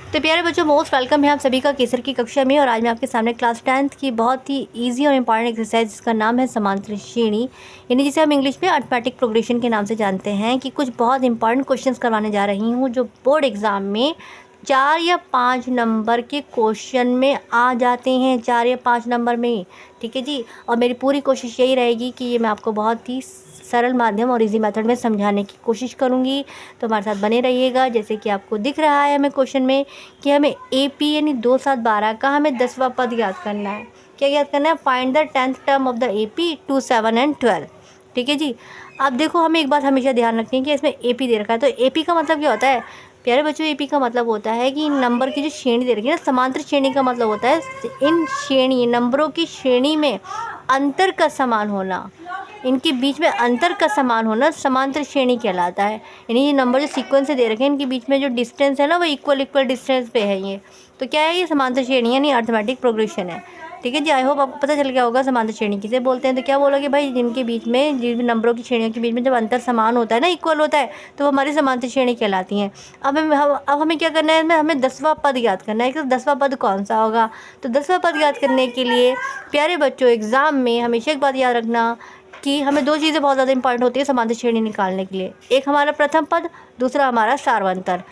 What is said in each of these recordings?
तो प्यारे बच्चों, मोस्ट वेलकम है आप सभी का केसर की कक्षा में। और आज मैं आपके सामने क्लास 10th की बहुत ही इजी और इम्पॉर्टेंट एक्सरसाइज जिसका नाम है समांतर श्रेणी, यानी जिसे हम इंग्लिश में अर्थमेटिक प्रोग्रेशन के नाम से जानते हैं, कि कुछ बहुत इंपॉर्टेंट क्वेश्चंस करवाने जा रही हूँ जो बोर्ड एग्ज़ाम में 4 या 5 नंबर के क्वेश्चन में आ जाते हैं, 4 या 5 नंबर में। ठीक है जी। और मेरी पूरी कोशिश यही रहेगी कि ये मैं आपको बहुत ही सरल माध्यम और इजी मेथड में समझाने की कोशिश करूँगी। तो हमारे साथ बने रहिएगा। जैसे कि आपको दिख रहा है हमें क्वेश्चन में कि हमें AP यानी 2 7 12 का हमें 10वां पद याद करना है। क्या याद करना है? Find the 10th term of the AP 2 7 and 12। ठीक है जी। अब देखो, हमें एक बात हमेशा ध्यान रखनी है कि इसमें AP दे रखा है। तो AP का मतलब क्या होता है प्यारे बच्चों? AP का मतलब होता है कि नंबर की जो श्रेणी दे रखी है ना, समांतर श्रेणी का मतलब होता है इन श्रेणी नंबरों की श्रेणी में अंतर का समान होना, इनके बीच में अंतर का समान होना समांतर श्रेणी कहलाता है। यानी ये नंबर जो सीक्वेंस से दे रखे हैं, इनके बीच में जो डिस्टेंस है ना, वो इक्वल डिस्टेंस पे है ये। तो क्या है? ये समांतर श्रेणी यानी अर्थमेटिक प्रोग्रेशन है। ठीक है जी। आई होप आपको पता चल गया होगा समांतर श्रेणी किसे बोलते हैं। तो क्या बोलोगे भाई? जिनके बीच में, जिन नंबरों की श्रेणियों के बीच में जब अंतर समान होता है ना, इक्वल होता है, तो वो हमारी समांतर श्रेणी कहलाती हैं। अब हमें क्या करना है? हमें 10वां पद याद करना है कि 10वां पद कौन सा होगा। तो 10वां पद याद करने के लिए प्यारे बच्चों, एग्ज़ाम में हमेशा एक बात याद रखना कि हमें 2 चीज़ें बहुत ज़्यादा इंपॉर्टेंट होती है समांतर श्रेणी निकालने के लिए। एक हमारा प्रथम पद, दूसरा हमारा सार्वंतर।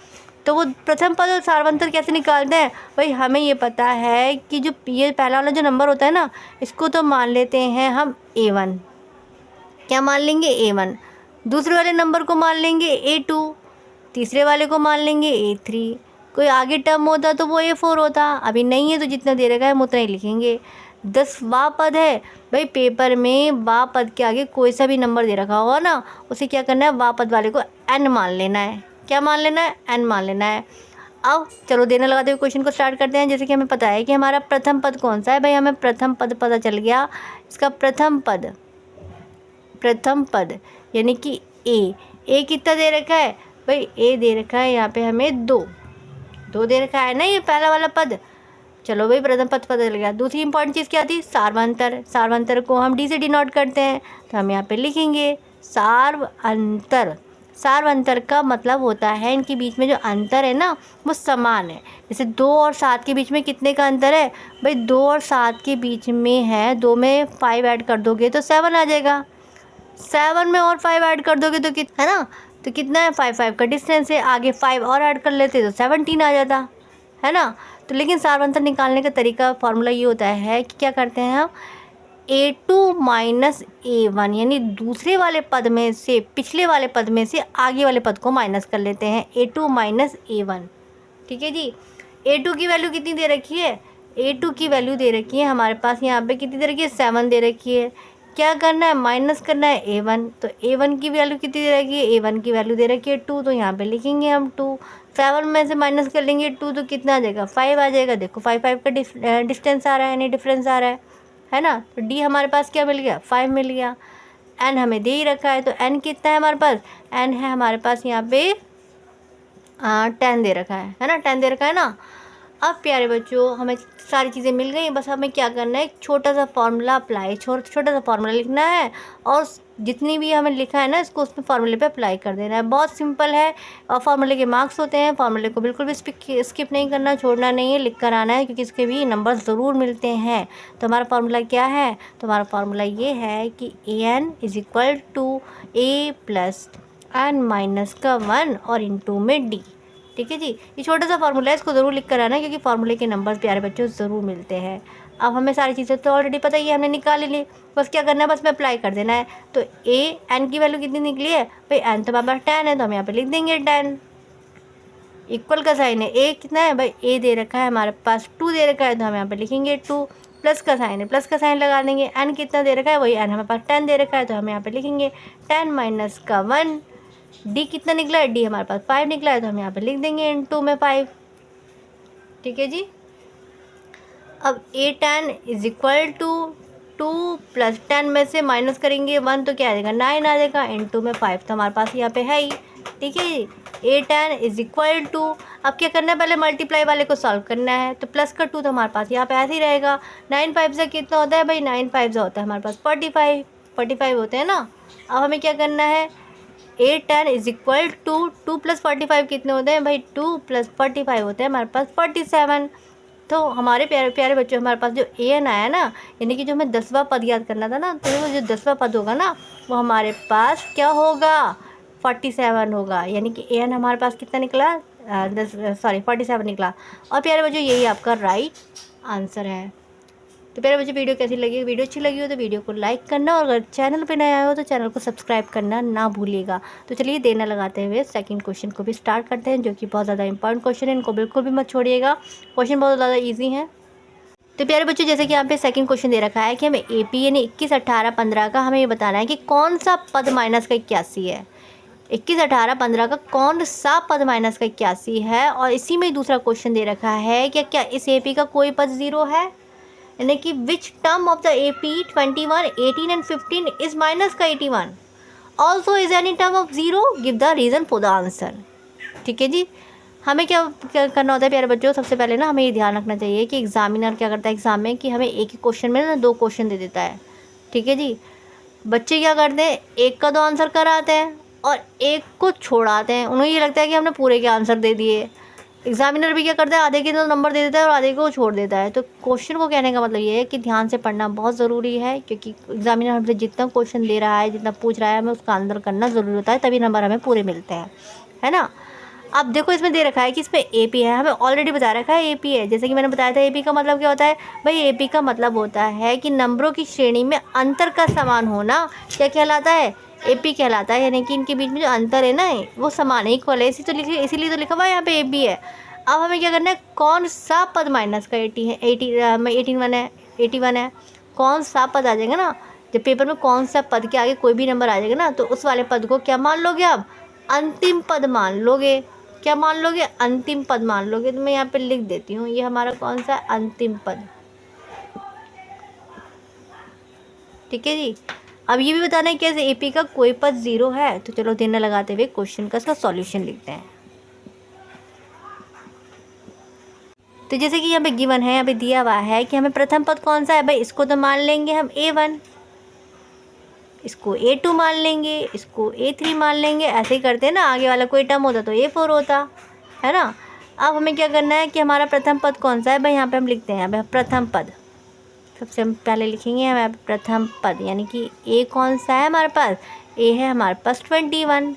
तो वो प्रथम पद और सार्वंतर कैसे निकालते हैं भाई? हमें ये पता है कि जो ये पहला वाला जो नंबर होता है ना, इसको तो मान लेते हैं हम A1। क्या मान लेंगे? A1। दूसरे वाले नंबर को मान लेंगे A2। तीसरे वाले को मान लेंगे A3। कोई आगे टर्म होता तो वो A4 होता। अभी नहीं है तो जितना दे रखा है हम उतना ही लिखेंगे। 10वां पद है भाई, पेपर में वा पद के आगे कोई सा भी नंबर दे रखा होगा ना, उसे क्या करना है? वा पद वाले को N मान लेना है। क्या मान लेना है? N मान लेना है। अब चलो देने लगाते हुए क्वेश्चन को स्टार्ट करते हैं। जैसे कि हमें पता है कि हमारा प्रथम पद कौन सा है भाई, हमें प्रथम पद पता चल गया। इसका प्रथम पद यानी कि ए कितना दे रखा है भाई? ए दे रखा है यहाँ पे हमें 2 दे रखा है ना, ये पहला वाला पद। चलो भाई, प्रथम पद पता चल गया। दूसरी इंपॉर्टेंट चीज़ क्या थी? सार्वंतर। सार्वंतर को हम D से डिनोट करते हैं, तो हम यहाँ पे लिखेंगे सार्वंतर। सार्वंतर का मतलब होता है इनके बीच में जो अंतर है ना, वो समान है। जैसे 2 और 7 के बीच में कितने का अंतर है भाई? 2 और 7 के बीच में है, 2 में 5 ऐड कर दोगे तो 7 आ जाएगा। 7 में और 5 ऐड कर दोगे तो कितना है ना, तो कितना है? 5 का डिस्टेंस है। आगे 5 और ऐड कर लेते तो 17 आ जाता है ना। तो लेकिन सार्वंतर निकालने का तरीका, फॉर्मूला ये होता है कि क्या करते हैं हम? A2 माइनस A1 यानी दूसरे वाले पद में से, पिछले वाले पद में से आगे वाले पद को माइनस कर लेते हैं। A2 minus A1। ठीक है जी। A2 की वैल्यू कितनी दे रखी है? A2 की वैल्यू दे रखी है हमारे पास यहाँ पे कितनी दे रखी है? 7 दे रखी है। क्या करना है? माइनस करना है A1। तो A1 की वैल्यू कितनी दे रखी है? A1 की वैल्यू दे रखी है 2, तो यहाँ पे लिखेंगे हम 2। 7 में से माइनस कर लेंगे 2 तो कितना आ जाएगा? 5 आ जाएगा। देखो 5 का डिस्टेंस आ रहा है, यानी डिफरेंस आ रहा है ना। तो D हमारे पास क्या मिल गया? 5 मिल गया। N हमें दे ही रखा है, तो N कितना है हमारे पास? N है हमारे पास यहाँ पे 10 दे रखा है ना, 10 दे रखा है ना। अब प्यारे बच्चों, हमें सारी चीज़ें मिल गई, बस हमें क्या करना है? एक छोटा सा फार्मूला अप्लाई, छोटा सा फार्मूला लिखना है, और जितनी भी हमें लिखा है ना, इसको उसमें फार्मूले पे अप्लाई कर देना है। बहुत सिंपल है। और फार्मूले के मार्क्स होते हैं, फार्मूले को बिल्कुल भी स्किप नहीं करना, छोड़ना नहीं है, लिख कर आना है, क्योंकि इसके भी नंबर ज़रूर मिलते हैं। तो हमारा फार्मूला क्या है? तो हमारा फार्मूला ये है कि AN is equal to A plus N minus का 1 और इंटू में D। ठीक है जी। ये छोटा सा फार्मूला है, इसको ज़रूर लिख कर आना, क्योंकि फार्मूले के नंबर प्यारे बच्चों ज़रूर मिलते हैं। अब हमें सारी चीज़ें तो ऑलरेडी पता ही है, हमने निकाल ली। बस क्या करना है? बस में अप्लाई कर देना है। तो N की वैल्यू कितनी निकली है भाई? N तो हमारे पास 10 है, तो हम यहाँ पे लिख देंगे 10। इक्वल का साइन है, A कितना है भाई? A दे रखा है हमारे पास 2 दे रखा है, तो हम यहाँ पे लिखेंगे 2। प्लस का साइन है, प्लस का साइन लगा देंगे। N कितना दे रखा है? वही N हमारे पास 10 दे रखा है, तो हम यहाँ पे लिखेंगे 10 माइनस का 1। D कितना निकला है? D हमारे पास 5 निकला है, तो हम यहाँ पे लिख देंगे इंटू में 5। ठीक है जी। अब A10 is equal to 2 plus 10 में से माइनस करेंगे 1 तो क्या आ जाएगा? 9 आ जाएगा, इंटू में 5 तो हमारे पास यहाँ पे है ही। ठीक है जी। A10 इज इक्वल टू, अब क्या करना है? पहले मल्टीप्लाई वाले को सॉल्व करना है। तो प्लस का 2 तो हमारे पास यहाँ पे ऐसे ही रहेगा। 9 5 से कितना होता है भाई? 9 5 से होता है हमारे पास 45 होते हैं ना। अब हमें क्या करना है? ए 10 इज इक्वल टू 2 + 45 कितने होते हैं भाई? 2 + 45 होते हैं हमारे पास 47। तो हमारे प्यारे प्यारे बच्चों, हमारे पास जो ए एन आया ना, यानी कि जो हमें 10वां पद याद करना था ना, तो वो जो 10वां पद होगा ना, वो हमारे पास क्या होगा? 47 होगा। यानी कि ए एन हमारे पास कितना निकला? 47 निकला। और प्यारे बच्चों, यही आपका राइट आंसर है। तो प्यारे बच्चों, वीडियो कैसी लगी? वीडियो अच्छी लगी हो तो वीडियो को लाइक करना, और अगर चैनल पे नए आए हो तो चैनल को सब्सक्राइब करना ना भूलिएगा। तो चलिए देर न लगाते हुए सेकंड क्वेश्चन को भी स्टार्ट करते हैं, जो कि बहुत ज़्यादा इंपॉर्टेंट क्वेश्चन है। इनको बिल्कुल भी मत छोड़िएगा, क्वेश्चन बहुत ज़्यादा ईजी है। तो प्यारे बच्चों, जैसे कि यहाँ पे सेकंड क्वेश्चन दे रखा है कि हमें AP यानी 21, 18, 15 का हमें ये बताना है कि कौन सा पद माइनस का 81 है। 21, 18, 15 का कौन सा पद माइनस का 81 है। और इसी में दूसरा क्वेश्चन दे रखा है कि क्या इस AP का कोई पद 0 है, यानी कि which term of the AP 21, 18 and 15 is minus का 81। Also is any term of 0, give the reason for the answer. ठीक है जी। हमें क्या करना होता है प्यारे बच्चों? सबसे पहले ना हमें ये ध्यान रखना चाहिए कि एग्जामिनर क्या करता है एग्जाम में, कि हमें एक ही क्वेश्चन में ना 2 क्वेश्चन दे देता है। ठीक है जी। बच्चे क्या करते हैं, एक का 2 आंसर कराते हैं और एक को छोड़ाते हैं। उन्हें ये लगता है कि हमने पूरे के आंसर दे दिए। एग्जामिनर भी क्या करता है, आधे के तो नंबर दे देता है और आधे को छोड़ देता है। तो क्वेश्चन को कहने का मतलब ये है कि ध्यान से पढ़ना बहुत ज़रूरी है, क्योंकि एग्जामिनर हमसे जितना क्वेश्चन दे रहा है, जितना पूछ रहा है, हमें उसका आंसर करना ज़रूरी होता है, तभी नंबर हमें पूरे मिलते हैं, है ना। अब देखो, इसमें दे रखा है कि इसमें AP है, हमें ऑलरेडी बता रखा है AP है। जैसे कि मैंने बताया था AP का मतलब क्या होता है भाई? AP का मतलब होता है कि नंबरों की श्रेणी में अंतर का समान होना क्या कहलाता है? AP कहलाता है। यानी कि इनके बीच में जो अंतर है ना, वो समान है, इक्वल है। इसीलिए तो लिखा हुआ है यहाँ पे AP है। अब हमें क्या करना है, कौन सा पद माइनस का 80 है, 81 है, 81 है, कौन सा पद आ जाएगा ना, जब पेपर में कौन सा पद के आगे कोई भी नंबर आ जाएगा ना, तो उस वाले पद को क्या मान लोगे आप? अंतिम पद मान लोगे। क्या मान लोगे? अंतिम पद मान लोगे। तो मैं यहाँ पे लिख देती हूँ, ये हमारा कौन सा है? अंतिम पद। ठीक है जी। अब ये भी बताना है कैसे AP का कोई पद 0 है। तो चलो देर न लगाते हुए क्वेश्चन का इसका सॉल्यूशन लिखते हैं। तो जैसे कि यहाँ पे गिवन है, यहाँ पे दिया हुआ है कि हमें प्रथम पद कौन सा है भाई? इसको तो मान लेंगे हम A1, इसको A2 मान लेंगे, इसको A3 मान लेंगे। ऐसे ही करते हैं ना, आगे वाला कोई टर्म होता तो A4 होता, है ना। अब हमें क्या करना है कि हमारा प्रथम पद कौन सा है भाई? यहाँ पे हम लिखते हैं यहाँ पे प्रथम पद। सबसे हम पहले लिखेंगे यहाँ पे प्रथम पद, यानी कि A कौन सा है हमारे पास? A है हमारे पास 21।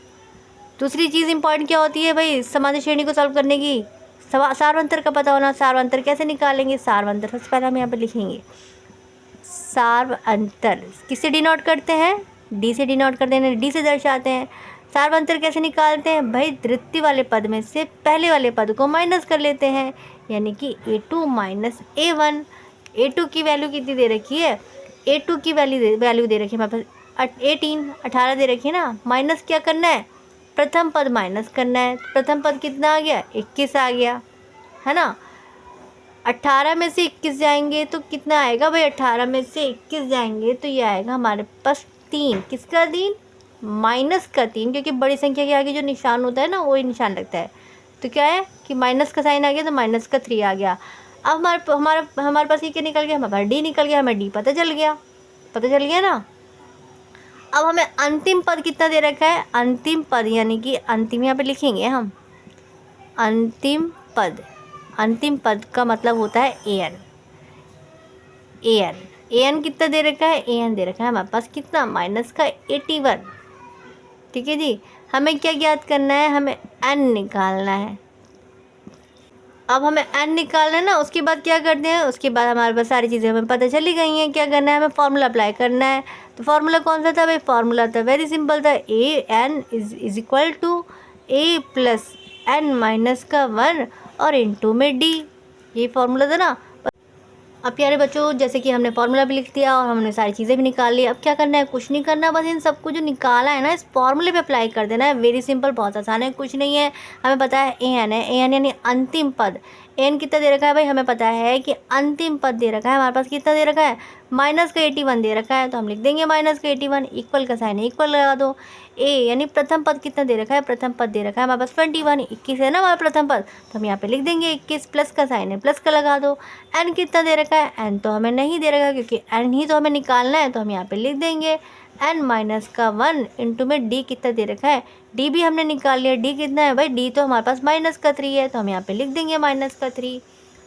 दूसरी चीज़ इंपॉर्टेंट क्या होती है भाई समांतर श्रेणी को सॉल्व करने की? सार्वंतर का पता होना। सार्वंतर कैसे निकालेंगे? सार्वंतर सबसे पहले हम यहाँ पे लिखेंगे सार्वंतर किससे डिनोट करते हैं? D से डिनोट करते हैं, D से दर्शाते हैं। सार्वंतर कैसे निकालते हैं भाई? द्वितीय वाले पद में से पहले वाले पद को माइनस कर लेते हैं, यानी कि A2 माइनस A1। A2 की वैल्यू कितनी दे रखी है? A2 की वैल्यू दे रखी है हमारे पास 18 दे रखी है ना। माइनस क्या करना है? प्रथम पद माइनस करना है। प्रथम पद कितना आ गया? 21 आ गया, है ना। 18 में से 21 जाएंगे तो कितना आएगा भाई? 18 में से 21 जाएंगे तो ये आएगा हमारे पास 3। किसका 3? माइनस का 3, क्योंकि बड़ी संख्या के आगे जो निशान होता है ना, वही निशान लगता है। तो क्या है कि माइनस का साइन आ गया, तो माइनस का 3 आ गया। अब हमारे पास ये क्या निकल गया? हमारे पास D निकल गया। हमें D पता चल गया ना। अब हमें अंतिम पद कितना दे रखा है? अंतिम पद यानी कि अंतिम यहाँ पे लिखेंगे हम अंतिम पद। अंतिम पद का मतलब होता है an कितना दे रखा है? an दे रखा है हमारे पास कितना? माइनस का 81। ठीक है जी। हमें क्या ज्ञात करना है? हमें n निकालना है। अब हमें n निकालना है ना, उसके बाद क्या करते हैं? उसके बाद हमारे पास सारी चीज़ें हमें पता चली गई हैं। क्या करना है? हमें फार्मूला अप्लाई करना है। तो फार्मूला कौन सा था भाई? फार्मूला था वेरी सिंपल था, an is equal to a plus n minus का 1 और इंटू में D। ये फार्मूला था ना। अब प्यारे बच्चों, जैसे कि हमने फार्मूला भी लिख दिया और हमने सारी चीज़ें भी निकाल ली। अब क्या करना है? कुछ नहीं करना, बस इन सबको जो निकाला है ना, इस फार्मूले पे अप्लाई कर देना है। वेरी सिंपल, बहुत आसान है, कुछ नहीं है। हमें पता है an है, an यानी अंतिम पद। an कितना दे रखा है भाई? हमें पता है कि अंतिम पद दे रखा है हमारे पास। कितना दे रखा है? माइनस का 81 दे रखा है, तो हम लिख देंगे माइनस का 81। इक्वल का साइन है, इक्वल लगा दो। A यानी प्रथम पद कितना दे रखा है? प्रथम पद दे रखा है हमारे पास 21। 21 है ना हमारा प्रथम पद, तो हम यहाँ पे लिख देंगे 21। प्लस का साइन है, प्लस का लगा दो। n कितना दे रखा है? n तो हमें नहीं दे रखा, क्योंकि n ही तो हमें निकालना है, तो हम यहाँ पे लिख देंगे n माइनस का 1 इंटू में d कितना दे रखा है, d भी हमने निकाल लिया, d कितना है भाई, d तो हमारे पास माइनस का 3 है, तो हम यहाँ पे लिख देंगे माइनस का 3।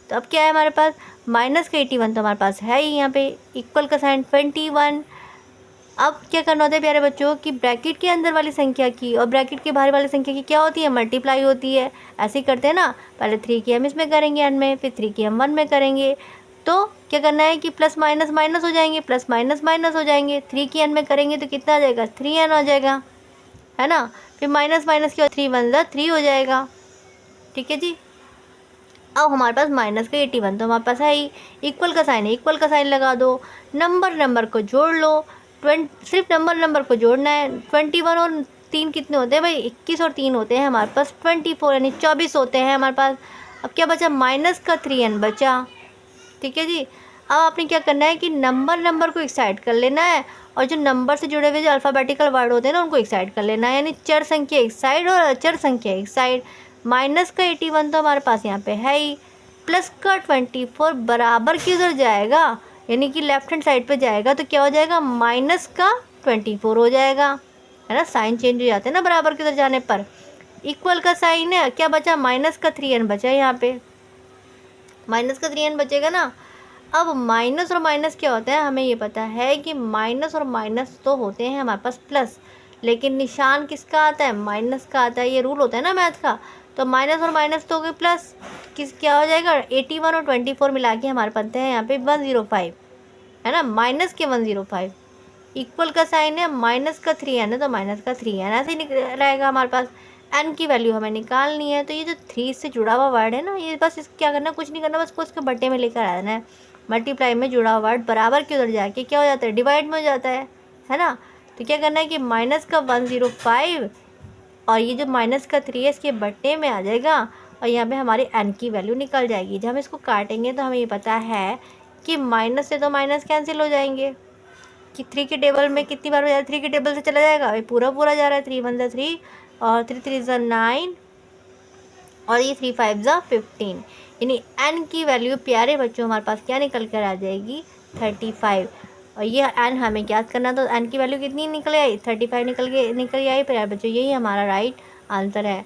तो अब क्या है हमारे पास, माइनस का 81 तो हमारे पास है ही यहाँ पे, इक्वल का साइन 21। अब क्या करना होता है प्यारे बच्चों कि ब्रैकेट के अंदर वाली संख्या की और ब्रैकेट के बाहर वाली संख्या की क्या होती है, मल्टीप्लाई होती है। ऐसे ही करते हैं ना, पहले 3 की हम इसमें करेंगे n में, फिर 3 की हम 1 में करेंगे। तो क्या करना है कि प्लस माइनस माइनस हो जाएंगे, प्लस माइनस माइनस हो जाएंगे, 3 की n में करेंगे तो कितना आ जाएगा, 3n हो जाएगा, है ना। फिर माइनस माइनस की 3 1 3 हो जाएगा, ठीक है जी। अब हमारे पास माइनस का 81 तो हमारे पास है ही, इक्वल का साइन है, इक्वल का साइन लगा दो, नंबर को जोड़ लो, सिर्फ नंबर को जोड़ना है। 21 और 3 कितने होते हैं भाई, 21 और 3 होते हैं हमारे पास 24 यानी 24 होते हैं हमारे पास। अब क्या बचा, माइनस का 3n बचा, ठीक है जी। अब आपने क्या करना है कि नंबर को एक साइड कर लेना है, और जो नंबर से जुड़े हुए जो अल्फ़ाबेटिकल वर्ड होते हैं ना उनको एक साइड कर लेना है, यानी चर संख्या एक साइड और अचर संख्या एक साइड। माइनस का 81 तो हमारे पास यहाँ पे है ही, प्लस का 24 बराबर की उधर जाएगा, यानी कि लेफ्ट हैंड साइड पे जाएगा, तो क्या हो जाएगा, माइनस का 24 हो जाएगा, है ना। साइन चेंज हो जाते हैं ना बराबर की उधर जाने पर। इक्वल का साइन है, क्या बचा, माइनस का 3n बचा यहाँ पे, माइनस का 3n बचेगा ना। अब माइनस और माइनस क्या होता है, हमें ये पता है कि माइनस और माइनस तो होते हैं हमारे पास प्लस, लेकिन निशान किसका आता है, माइनस का आता है, ये रूल होता है ना मैथ का। तो माइनस और माइनस तो हो गए प्लस, क्या हो जाएगा, 81 और 24 मिला के हमारे बनते हैं यहाँ पे 105, है ना, माइनस के 105। इक्वल का साइन है, माइनस का 3n है तो माइनस का 3n ऐसे ही रहेगा हमारे पास। n की वैल्यू हमें निकालनी है, तो ये जो 3 से जुड़ा हुआ वर्ड है ना, ये बस इस क्या करना, कुछ नहीं करना, बस उसके बट्टे में लेकर आना है। मल्टीप्लाई में जुड़ा हुआ वर्ड बराबर के उधर जाके क्या हो जाता है, डिवाइड में हो जाता है ना। तो क्या करना है कि माइनस का 105 और ये जो माइनस का 3 है इसके बट्टे में आ जाएगा, और यहाँ पे हमारी n की वैल्यू निकल जाएगी। जब हम इसको काटेंगे तो हमें ये पता है कि माइनस से तो माइनस कैंसिल हो जाएंगे, कि 3 के टेबल में कितनी बार हो जाएगा, 3 के टेबल से चला जाएगा, ये पूरा जा रहा है, 3 1 3 और 3 3 9 और ये 3 5 15, यानी n की वैल्यू प्यारे बच्चों हमारे पास क्या निकल कर आ जाएगी, 35। और ये n हमें याद करना, तो n की वैल्यू कितनी निकल आई, 35 निकल आई प्यारे बच्चों, यही हमारा राइट आंसर है।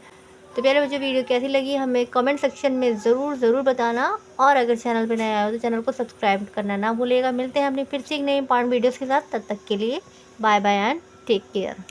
तो प्यारे बच्चों वीडियो कैसी लगी हमें कमेंट सेक्शन में ज़रूर बताना, और अगर चैनल पर नया आया हो तो चैनल को सब्सक्राइब करना ना भूलिएगा। मिलते हैं अपनी फिर से एक नई इंपॉर्टेंट वीडियोज़ के साथ, तब तक के लिए bye bye and take care.